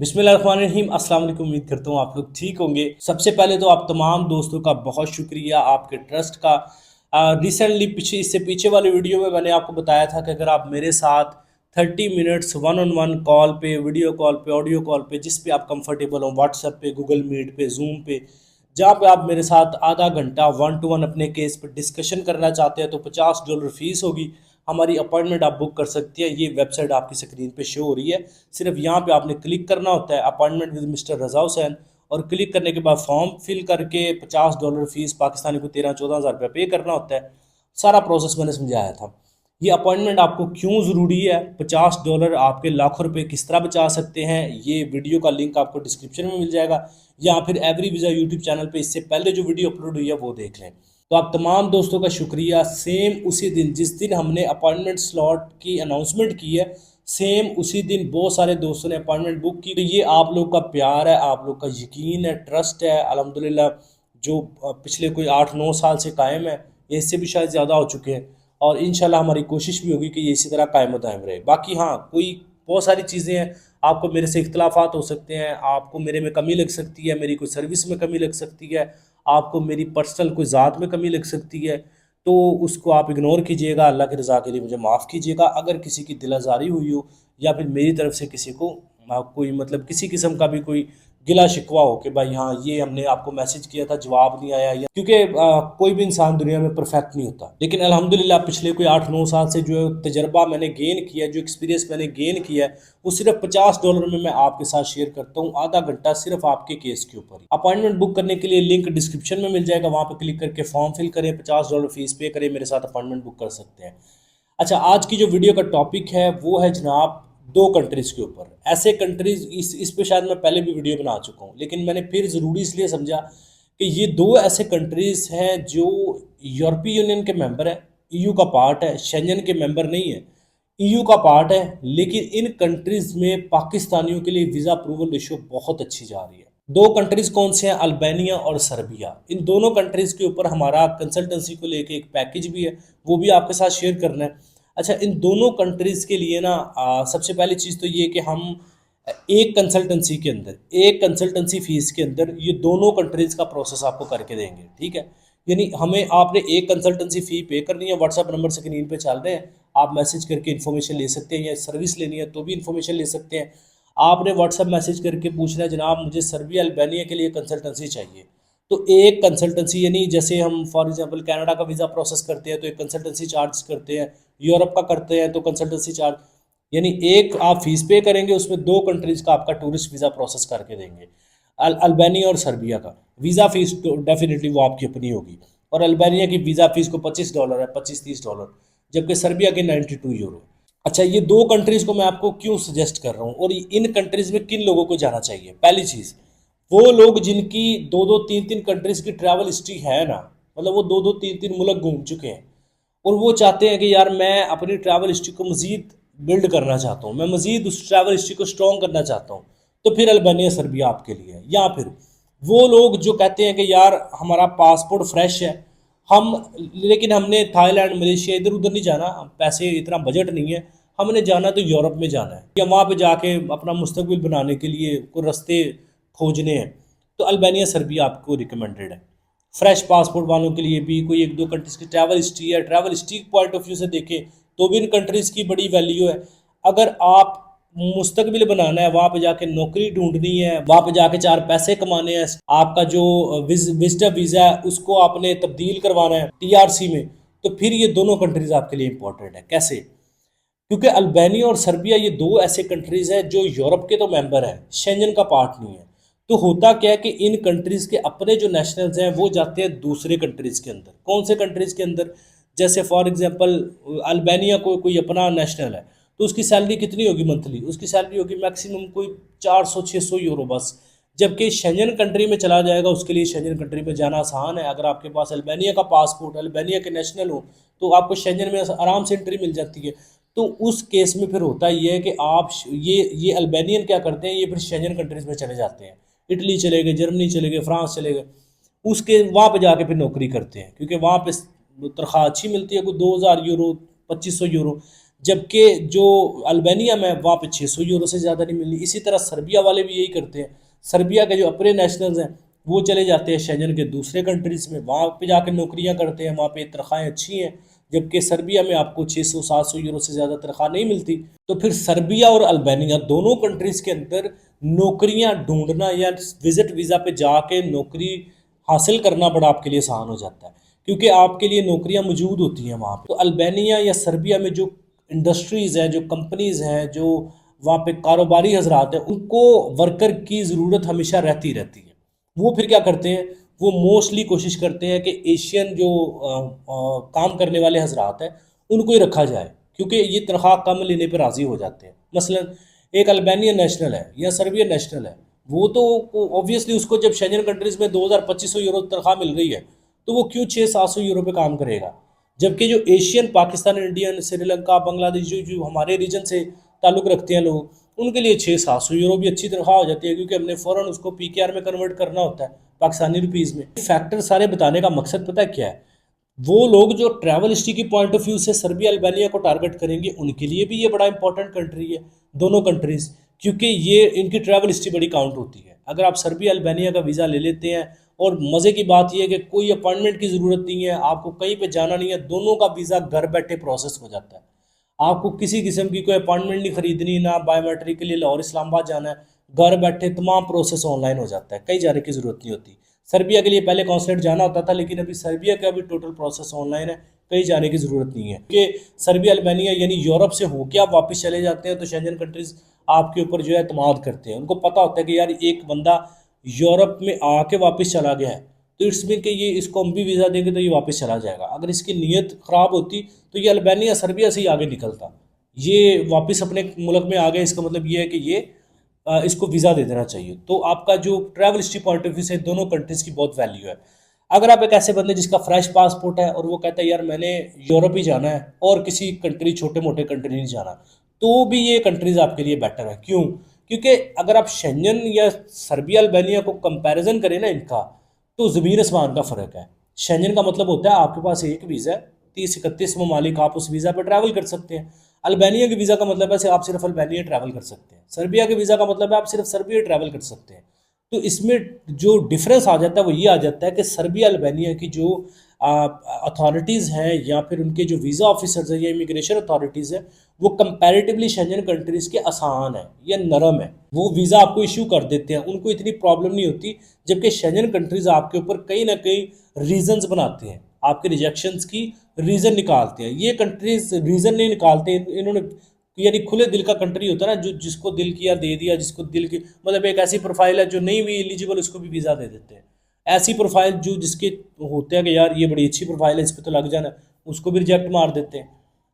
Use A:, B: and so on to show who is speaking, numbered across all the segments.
A: बिस्मिल्लाहिर्रहमानिर्रहीम। अस्सलाम वालेकुम। उम्मीद करता हूँ आप लोग ठीक होंगे। सबसे पहले तो आप तमाम दोस्तों का बहुत शुक्रिया आपके ट्रस्ट का। रिसेंटली इससे पीछे वाले वीडियो में मैंने आपको बताया था कि अगर आप मेरे साथ 30 minutes one on one call पे, वीडियो कॉल पे, ऑडियो कॉल पे, जिस पे आप कंफर्टेबल हो, व्हाट्सएप पे, गूगल मीट पे, जूम पे, जहाँ पे आप मेरे साथ आधा घंटा वन टू वन अपने केस पर डिस्कशन करना चाहते हैं तो $50 फीस होगी। हमारी अपॉइंटमेंट आप बुक कर सकती हैं। ये वेबसाइट आपकी स्क्रीन पे शो हो रही है। सिर्फ यहाँ पे आपने क्लिक करना होता है अपॉइंटमेंट विद मिस्टर रज़ा हुसैन, और क्लिक करने के बाद फॉर्म फिल करके $50 फीस पाकिस्तानी को 13-14 हज़ार रुपये पे करना होता है। सारा प्रोसेस मैंने समझाया था। ये अपॉइंटमेंट आपको क्यों ज़रूरी है, $50 आपके लाखों रुपए किस तरह बचा सकते हैं, ये वीडियो का लिंक आपको डिस्क्रिप्शन में मिल जाएगा, या फिर एवरी वीज़ा यूट्यूब चैनल पे इससे पहले जो वीडियो अपलोड हुई है वो देख लें। तो आप तमाम दोस्तों का शुक्रिया। सेम उसी दिन जिस दिन हमने अपॉइंटमेंट स्लॉट की अनाउंसमेंट की है, सेम उसी दिन बहुत सारे दोस्तों ने अपॉइंटमेंट बुक की। तो ये आप लोग का प्यार है, आप लोग का यकीन है, ट्रस्ट है अल्हम्दुलिल्लाह, जो पिछले कोई 8-9 साल से कायम है। ये इससे भी शायद ज़्यादा हो चुके हैं, और इंशाल्लाह हमारी कोशिश भी होगी कि ये इसी तरह कायम दायम रहे। बाकी हाँ, कोई बहुत सारी चीज़ें हैं, आपको मेरे से इख्तलाफात हो सकते हैं, आपको मेरे में कमी लग सकती है, मेरी कोई सर्विस में कमी लग सकती है, आपको मेरी पर्सनल कोई ज़ात में कमी लग सकती है, तो उसको आप इग्नोर कीजिएगा। अल्लाह की रज़ा के लिए मुझे माफ़ कीजिएगा। अगर किसी की दिल आज़ारी हुई हो, या फिर मेरी तरफ से किसी को कोई मतलब किसी किस्म का भी कोई गिला शिकवा हो कि भाई हाँ ये हमने आपको मैसेज किया था जवाब नहीं आया, या क्योंकि कोई भी इंसान दुनिया में परफेक्ट नहीं होता, लेकिन अल्हम्दुलिल्लाह पिछले कोई 8-9 साल से जो तजर्बा मैंने गेन किया है, जो एक्सपीरियंस मैंने गेन किया है, वो सिर्फ $50 में मैं आपके साथ शेयर करता हूँ, आधा घंटा सिर्फ आपके केस के ऊपर। अपॉइंटमेंट बुक करने के लिए लिंक डिस्क्रिप्शन में मिल जाएगा, वहाँ पर क्लिक करके फॉर्म फिल करें, $50 फीस पे करें, मेरे साथ अपॉइंटमेंट बुक कर सकते हैं। अच्छा, आज की जो वीडियो का टॉपिक है वो है जनाब दो कंट्रीज़ के ऊपर। ऐसे कंट्रीज़ इस पे शायद मैं पहले भी वीडियो बना चुका हूँ, लेकिन मैंने फिर ज़रूरी इसलिए समझा कि ये दो ऐसे कंट्रीज़ हैं जो यूरोपीय यूनियन के मेंबर हैं, ईयू का पार्ट है, शेंजन के मेंबर नहीं है, ईयू का पार्ट है, लेकिन इन कंट्रीज़ में पाकिस्तानियों के लिए वीज़ा अप्रूवल रेशो बहुत अच्छी जा रही है। दो कंट्रीज़ कौन से हैं? अल्बानिया और सर्बिया। इन दोनों कंट्रीज़ के ऊपर हमारा कंसल्टेंसी को लेके एक पैकेज भी है, वो भी आपके साथ शेयर करना है। अच्छा, इन दोनों कंट्रीज़ के लिए ना सबसे पहली चीज़ तो ये कि हम एक कंसल्टेंसी के अंदर, एक कंसल्टेंसी फ़ीस के अंदर ये दोनों कंट्रीज़ का प्रोसेस आपको करके देंगे, ठीक है? यानी हमें आपने एक कंसल्टेंसी फ़ी पे करनी है, व्हाट्सएप नंबर स्क्रीन पे चल रहे हैं, आप मैसेज करके इन्फॉर्मेशन ले सकते हैं, या सर्विस लेनी है तो भी इन्फॉर्मेशन ले सकते हैं। आपने व्हाट्सएप मैसेज करके पूछना है जनाब मुझे सर्बिया अल्बानिया के लिए कंसल्टेंसी चाहिए, तो एक कंसल्टेंसी, यानी जैसे हम फॉर एग्जांपल कनाडा का वीज़ा प्रोसेस करते हैं तो एक कंसल्टेंसी चार्ज करते हैं, यूरोप का करते हैं तो कंसल्टेंसी चार्ज, यानी एक आप फीस पे करेंगे, उसमें दो कंट्रीज़ का आपका टूरिस्ट वीज़ा प्रोसेस करके देंगे। अल्बानिया और सर्बिया का वीज़ा फ़ीस तो डेफिनेटली वो आपकी अपनी होगी, और अल्बानिया की वीज़ा फ़ीस को $25 है, 25-30 डॉलर, जबकि सर्बिया के 92 यूरो। अच्छा, ये दो कंट्रीज़ को मैं आपको क्यों सजेस्ट कर रहा हूँ, और इन कंट्रीज़ में किन लोगों को जाना चाहिए? पहली चीज़, वो लोग जिनकी 2-2, 3-3 कंट्रीज़ की ट्रैवल हिस्ट्री है ना, मतलब वो 2-2, 3-3 मुल्क घूम चुके हैं, और वो चाहते हैं कि यार मैं अपनी ट्रैवल हिस्ट्री को मज़ीद बिल्ड करना चाहता हूँ, मैं मज़ीद उस ट्रैवल हिस्ट्री को स्ट्रॉन्ग करना चाहता हूँ, तो फिर अल्बानिया सर्बिया आपके लिए है। या फिर वो लोग जो कहते हैं कि यार हमारा पासपोर्ट फ्रेश है, हम लेकिन हमने थाईलैंड, मलेशिया इधर उधर नहीं जाना, पैसे इतना बजट नहीं है, हमने जाना तो यूरोप में जाना है, या वहाँ पे जाके अपना मुस्तकबिल बनाने के लिए कोई रास्ते खोजने हैं, तो अल्बानिया सर्बिया आपको रिकमेंडेड है। फ्रेश पासपोर्ट वालों के लिए भी, कोई एक दो कंट्रीज़ की ट्रैवल हिस्ट्री है, travel history point of view से देखें तो भी इन कंट्रीज़ की बड़ी वैल्यू है। अगर आप मुस्तकबिल बनाना है, वहाँ पे जाके नौकरी ढूंढनी है, वहाँ पे जाके चार पैसे कमाने हैं, आपका जो विजिटर वीज़ा है उसको आपने तब्दील करवाना है टीआरसी में, तो फिर ये दोनों कंट्रीज़ आपके लिए इंपॉर्टेंट है। कैसे? क्योंकि अल्बानिया और सर्बिया ये दो ऐसे कंट्रीज़ हैं जो यूरोप के तो मेंबर हैं, शेंजन का पार्ट नहीं है। तो होता क्या है कि इन कंट्रीज़ के अपने जो नेशनल्स हैं वो जाते हैं दूसरे कंट्रीज़ के अंदर। कौन से कंट्रीज़ के अंदर? जैसे फॉर एग्जांपल अल्बानिया को कोई अपना नेशनल है, तो उसकी सैलरी कितनी होगी मंथली? उसकी सैलरी होगी मैक्सिमम कोई 400-600 यूरो बस। जबकि शेंजन कंट्री में चला जाएगा, उसके लिए शेंजन कंट्री में जाना आसान है। अगर आपके पास अल्बानिया का पासपोर्ट, अल्बानिया के नेशनल हो, तो आपको शेंजन में आराम से एंट्री मिल जाती है। तो उस केस में फिर होता ये है कि आप ये अल्बानियन क्या करते हैं, ये फिर शेंजन कंट्रीज़ में चले जाते हैं, इटली चले गए, जर्मनी चले गए, फ्रांस चले गए, उसके वहाँ पे जाके फिर नौकरी करते हैं, क्योंकि वहाँ पे तनख्वाह अच्छी मिलती है, कोई 2000 यूरो, 2500 यूरो। जबकि जो अल्बानिया में वहाँ पे 600 यूरो से ज़्यादा नहीं मिलनी। इसी तरह सर्बिया वाले भी यही करते हैं। सर्बिया के जो अपने नेशनल्स हैं वो चले जाते हैं शेंजन के दूसरे कंट्रीज़ में, वहाँ पे जाकर नौकरियाँ करते हैं, वहाँ पे तनख्वाहें अच्छी हैं, जबकि सर्बिया में आपको 600-700 यूरो से ज़्यादा तनख्वाह नहीं मिलती। तो फिर सर्बिया और अल्बानिया दोनों कंट्रीज़ के अंदर नौकरियाँ ढूंढना या विजिट वीज़ा पे जाके नौकरी हासिल करना बड़ा आपके लिए आसान हो जाता है, क्योंकि आपके लिए नौकरियां मौजूद होती हैं वहाँ पे। तो अल्बानिया या सर्बिया में जो इंडस्ट्रीज़ हैं, जो कंपनीज़ हैं, जो वहाँ पे कारोबारी हजरात हैं, उनको वर्कर की ज़रूरत हमेशा रहती रहती है। वो फिर क्या करते हैं, वो मोस्टली कोशिश करते हैं कि एशियन जो काम करने वाले हजरात हैं उनको ही रखा जाए, क्योंकि ये तनख्वाह कम लेने पर राज़ी हो जाते हैं। मसलन एक अल्बानियन नेशनल है या सर्बियन नेशनल है, वो तो ऑब्वियसली उसको जब शेंजन कंट्रीज़ में 2000-2500 यूरो तनख्वाह मिल रही है तो वो क्यों 600-700 यूरो पे काम करेगा। जबकि जो एशियन, पाकिस्तान, इंडियन, श्रीलंका, बांग्लादेश, जो जो हमारे रीजन से ताल्लुक़ रखते हैं लोग, उनके लिए 600-700 यूरो भी अच्छी तनख्वाह हो जाती है, क्योंकि हमने फ़ौरन उसको पीकेआर में कन्वर्ट करना होता है, पाकिस्तानी रुपीज़ में। फैक्टर सारे बताने का मकसद पता है क्या है, वो लोग जो ट्रैवल हिस्ट्री की पॉइंट ऑफ व्यू से सर्बिया अल्बानिया को टारगेट करेंगे, उनके लिए भी ये बड़ा इंपॉर्टेंट कंट्री है, दोनों कंट्रीज़, क्योंकि ये इनकी ट्रैवल हिस्ट्री बड़ी काउंट होती है। अगर आप सर्बिया अल्बानिया का वीज़ा ले लेते हैं, और मज़े की बात यह है कि कोई अपॉइंटमेंट की ज़रूरत नहीं है, आपको कहीं पे जाना नहीं है, दोनों का वीज़ा घर बैठे प्रोसेस हो जाता है। आपको किसी किस्म की कोई अपॉइंटमेंट नहीं खरीदनी, ना बायोमेट्रिक के लिए लाहौर इस्लामाबाद जाना है, घर बैठे तमाम प्रोसेस ऑनलाइन हो जाता है, कहीं जाने की ज़रूरत नहीं होती। सर्बिया के लिए पहले कॉन्सुलेट जाना होता था, लेकिन अभी सर्बिया का भी टोटल प्रोसेस ऑनलाइन है, कहीं जाने की ज़रूरत नहीं है। क्योंकि सर्बिया अल्बानिया यानी यूरोप से होकर आप वापस चले जाते हैं, तो शेंजन कंट्रीज़ आपके ऊपर जो है एतमाद करते हैं। उनको पता होता है कि यार एक बंदा यूरोप में आके वापस चला गया है, तो इट्स मीन कि ये इसको हम भी वीज़ा देंगे तो ये वापस चला जाएगा। अगर इसकी नीयत ख़राब होती तो ये अल्बानिया सर्बिया से ही आगे निकलता, ये वापस अपने मुल्क में आ गए, इसका मतलब ये है कि ये इसको वीज़ा दे देना चाहिए। तो आपका जो travel history point of view से दोनों कंट्रीज़ की बहुत वैल्यू है। अगर आप एक ऐसे बंदे जिसका फ्रेश पासपोर्ट है और वो कहता है यार मैंने यूरोप ही जाना है और किसी कंट्री, छोटे मोटे कंट्री नहीं जाना, तो भी ये कंट्रीज़ आपके लिए बेटर है। क्यों? क्योंकि अगर आप शेंजन या सर्बिया अल्बानिया को कंपैरिजन करें ना इनका, तो ज़मीन आसमान का फ़र्क है। शेंजन का मतलब होता है आपके पास एक वीज़ा है, 30-31 ममालिक आप उस वीज़ा पर ट्रैवल कर सकते हैं। अल्बानिया के वीज़ा का मतलब है आप सिर्फ अल्बानिया ट्रैवल कर सकते हैं। सर्बिया के वीज़ा का मतलब है आप सिर्फ सर्बिया ट्रैवल कर सकते हैं। तो इसमें जो डिफरेंस आ जाता है वो ये आ जाता है कि सर्बिया अल्बानिया की जो अथॉरिटीज़ हैं या फिर उनके जो वीज़ा ऑफिसर्स हैं या इमिग्रेशन अथॉरिटीज़ हैं, वो कंपैरेटिवली शेंजन कंट्रीज़ के आसान है या नरम है, वो वीज़ा आपको इशू कर देते हैं, उनको इतनी प्रॉब्लम नहीं होती। जबकि शेंजन कंट्रीज़ आपके ऊपर कहीं ना कहीं रीजंस बनाते हैं, आपके रिजेक्शंस की रीज़न निकालते हैं। ये कंट्रीज रीज़न नहीं निकालते, इन्होंने यानी खुले दिल का कंट्री होता है ना, जो जिसको दिल किया दे दिया, जिसको दिल की मतलब एक ऐसी प्रोफाइल है जो नहीं भी एलिजिबल उसको भी वीज़ा दे देते हैं। ऐसी प्रोफाइल जो जिसके होते हैं कि यार ये बड़ी अच्छी प्रोफाइल है, इस पर तो लग जाना, उसको भी रिजेक्ट मार देते हैं।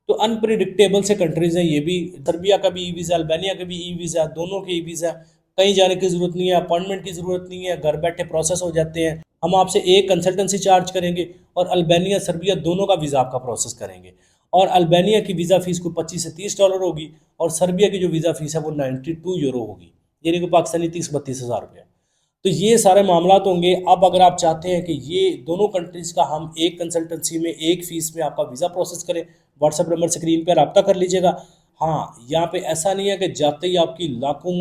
A: तो अनप्रिडिक्टेबल से कंट्रीज़ हैं ये भी। सर्बिया का भी ई वीज़ा, अल्बानिया का भी ई वीज़ा, दोनों के ई वीज़ा, कहीं जाने की ज़रूरत नहीं है, अपॉइंटमेंट की ज़रूरत नहीं है, घर बैठे प्रोसेस हो जाते हैं। हम आपसे एक कंसल्टेंसी चार्ज करेंगे और अल्बानिया सर्बिया दोनों का वीज़ा आपका प्रोसेस करेंगे। और अल्बानिया की वीज़ा फ़ीस को $25 से $30 होगी, और सर्बिया की जो वीज़ा फ़ीस है वो 92 यूरो होगी, यानी कि पाकिस्तानी 30-32 हज़ार रुपये। तो ये सारे मामला तो होंगे। अब अगर आप चाहते हैं कि ये दोनों कंट्रीज़ का हम एक कंसल्टेंसी में एक फ़ीस में आपका वीज़ा प्रोसेस करें, व्हाट्सएप नंबर स्क्रीन पर रब्ता कर लीजिएगा। हाँ, यहाँ पे ऐसा नहीं है कि जाते ही आपकी लाखों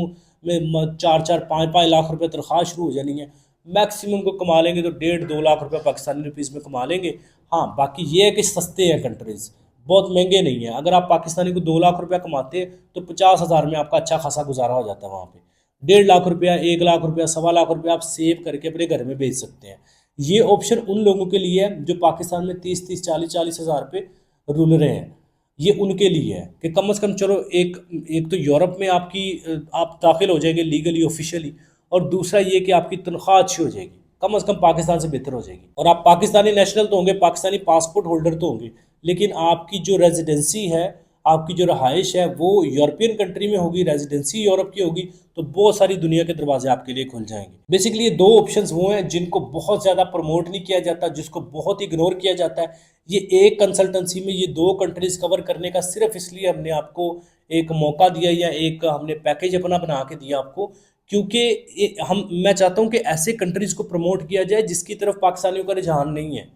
A: में 4-4, 5-5 लाख रुपए तनख्वाह शुरू हो जानी है। मैक्सिमम को कमा लेंगे तो 1.5-2 लाख रुपए पाकिस्तानी रुपीज़ में कमा लेंगे। हाँ, बाकी ये है कि सस्ते हैं कंट्रीज़, बहुत महंगे नहीं है। अगर आप पाकिस्तानी को 2 लाख रुपया कमाते हैं तो 50,000 में आपका अच्छा खासा गुजारा हो जाता है वहाँ पे। 1.5 लाख रुपया, 1 लाख रुपया, 1.25 लाख रुपया आप सेव करके अपने घर में भेज सकते हैं। ये ऑप्शन उन लोगों के लिए है जो पाकिस्तान में 30-30, 40-40 हज़ार पे रुल रहे हैं। ये उनके लिए है कि कम से कम चलो एक एक तो यूरोप में आप दाखिल हो जाएंगे लीगली ऑफिशियली, और दूसरा ये कि आपकी तनख्वाह अच्छी हो जाएगी, कम से कम पाकिस्तान से बेहतर हो जाएगी। और आप पाकिस्तानी नेशनल तो होंगे, पाकिस्तानी पासपोर्ट होल्डर तो होंगे, लेकिन आपकी जो रेजिडेंसी है, आपकी जो रहाइश है वो यूरोपियन कंट्री में होगी, रेजिडेंसी यूरोप की होगी, तो बहुत सारी दुनिया के दरवाजे आपके लिए खुल जाएंगे। बेसिकली ये दो ऑप्शंस वो हैं जिनको बहुत ज़्यादा प्रमोट नहीं किया जाता, जिसको बहुत इग्नोर किया जाता है। ये एक कंसल्टेंसी में ये दो कंट्रीज़ कवर करने का सिर्फ इसलिए हमने आपको एक मौका दिया या एक हमने पैकेज अपना बना के दिया आपको, क्योंकि मैं चाहता हूँ कि ऐसे कंट्रीज़ को प्रमोट किया जाए जिसकी तरफ पाकिस्तानियों का रुझान नहीं है।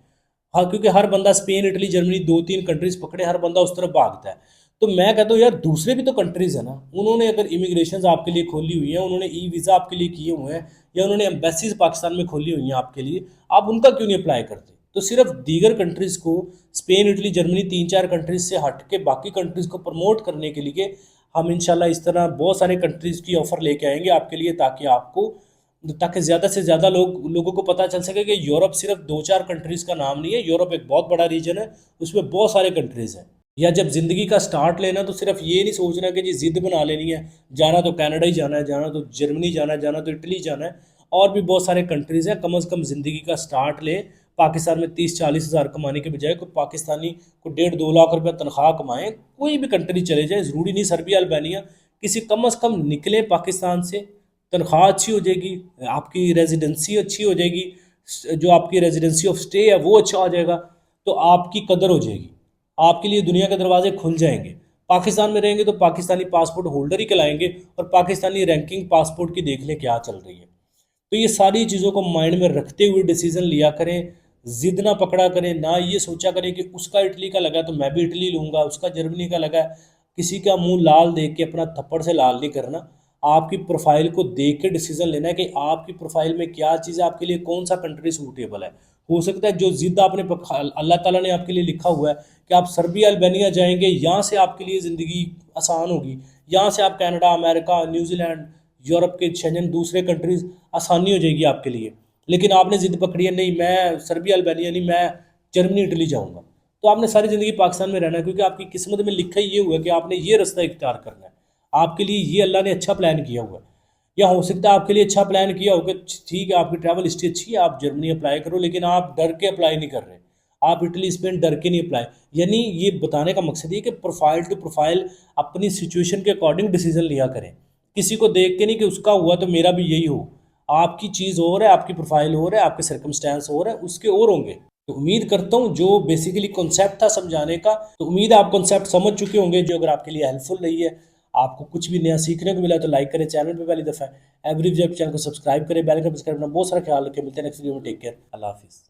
A: हाँ, क्योंकि हर बंदा स्पेन, इटली, जर्मनी, 2-3 कंट्रीज़ पकड़े, हर बंदा उस तरफ भागता है। तो मैं कहता हूँ यार दूसरे भी तो कंट्रीज़ है ना, उन्होंने अगर इमिग्रेशन आपके लिए खोली हुई है, उन्होंने ई वीज़ा आपके लिए किए हुए हैं, या उन्होंने एम्बेसीज पाकिस्तान में खोली हुई हैं आपके लिए, आप उनका क्यों नहीं अप्लाई करते? तो सिर्फ दीगर कंट्रीज़ को, स्पेन, इटली, जर्मनी, 3-4 कंट्रीज़ से हट के बाकी कंट्रीज़ को प्रमोट करने के लिए हम इंशाल्लाह इस तरह बहुत सारे कंट्रीज़ की ऑफ़र लेके आएंगे आपके लिए, ताकि ज़्यादा से ज़्यादा लोगों को पता चल सके कि यूरोप सिर्फ 2-4 कंट्रीज़ का नाम नहीं है, यूरोप एक बहुत बड़ा रीजन है, उसमें बहुत सारे कंट्रीज़ हैं। या जब ज़िंदगी का स्टार्ट लेना तो सिर्फ ये नहीं सोचना कि जी ज़िद बना लेनी है, जाना तो कनाडा ही जाना है, जाना तो जर्मनी जाना है, जाना तो इटली जाना है, और भी बहुत सारे कंट्रीज़ हैं। कम से कम ज़िंदगी का स्टार्ट ले, पाकिस्तान में 30-40 हज़ार कमाने के बजाय कोई पाकिस्तानी को 1.5-2 लाख रुपया तनख्वाह कमाएं, कोई भी कंट्री चले जाए, ज़रूरी नहीं सर्बिया अल्बानिया, किसी कम से कम निकले पाकिस्तान से, तनख्वाह अच्छी हो जाएगी, आपकी रेजिडेंसी अच्छी हो जाएगी, जो आपकी रेजिडेंसी ऑफ स्टे है वो अच्छा हो जाएगा, तो आपकी कदर हो जाएगी, आपके लिए दुनिया के दरवाजे खुल जाएंगे। पाकिस्तान में रहेंगे तो पाकिस्तानी पासपोर्ट होल्डर ही कहलाएंगे, और पाकिस्तानी रैंकिंग पासपोर्ट की देख लें क्या चल रही है। तो ये सारी चीज़ों को माइंड में रखते हुए डिसीजन लिया करें, जिद ना पकड़ा करें, ना ये सोचा करें कि उसका इटली का लगा तो मैं भी इटली लूँगा, उसका जर्मनी का लगा, किसी का मुंह लाल देख के अपना थप्पड़ से लाल नहीं करना। आपकी प्रोफाइल को देख के डिसीजन लेना है कि आपकी प्रोफाइल में क्या चीज़ है, आपके लिए कौन सा कंट्री सूटेबल है। हो सकता है जो जिद आपने अल्लाह ताला ने आपके लिए लिखा हुआ है कि आप सर्बिया अल्बानिया जाएंगे, यहाँ से आपके लिए ज़िंदगी आसान होगी, यहाँ से आप कनाडा, अमेरिका, न्यूजीलैंड, यूरोप के शेंजन दूसरे कंट्रीज़ आसानी हो जाएगी आपके लिए, लेकिन आपने ज़िद पकड़ी है नहीं मैं सर्बिया अल्बानिया नहीं, मैं जर्मनी इटली जाऊँगा, तो आपने सारी ज़िंदगी पाकिस्तान में रहना है, क्योंकि आपकी किस्मत में लिखा ही ये हुआ है कि आपने ये रास्ता इख्तियार करना है। आपके लिए ये अल्लाह ने अच्छा प्लान किया हुआ है। या हो सकता है आपके लिए अच्छा प्लान किया होगा, ठीक है आपकी ट्रैवल हिस्ट्री अच्छी है, आप जर्मनी अप्लाई करो, लेकिन आप डर के अप्लाई नहीं कर रहे, आप इटली स्पेन डर के नहीं अप्लाई। यानी ये बताने का मकसद ये कि प्रोफाइल टू प्रोफाइल अपनी सिचुएशन के अकॉर्डिंग डिसीजन लिया करें, किसी को देख के नहीं कि उसका हुआ तो मेरा भी यही हो। आपकी चीज़ और है, आपकी प्रोफाइल और है, आपके सर्कमस्टेंस और है, उसके और होंगे। तो उम्मीद करता हूँ जो बेसिकली कॉन्सेप्ट था समझाने का, तो उम्मीद है आप कॉन्सेप्ट समझ चुके होंगे। जो अगर आपके लिए हेल्पफुल रही है, आपको कुछ भी नया सीखने को मिला, तो लाइक करें, चैनल पे पहली दफ़ा एवरी चैनल को सब्सक्राइब करें, बेल का प्रेस करना, बहुत सारा ख्याल रखें। मिलते हैं नेक्स्ट वीडियो में, टेक केयर, अल्लाह हाफिज़।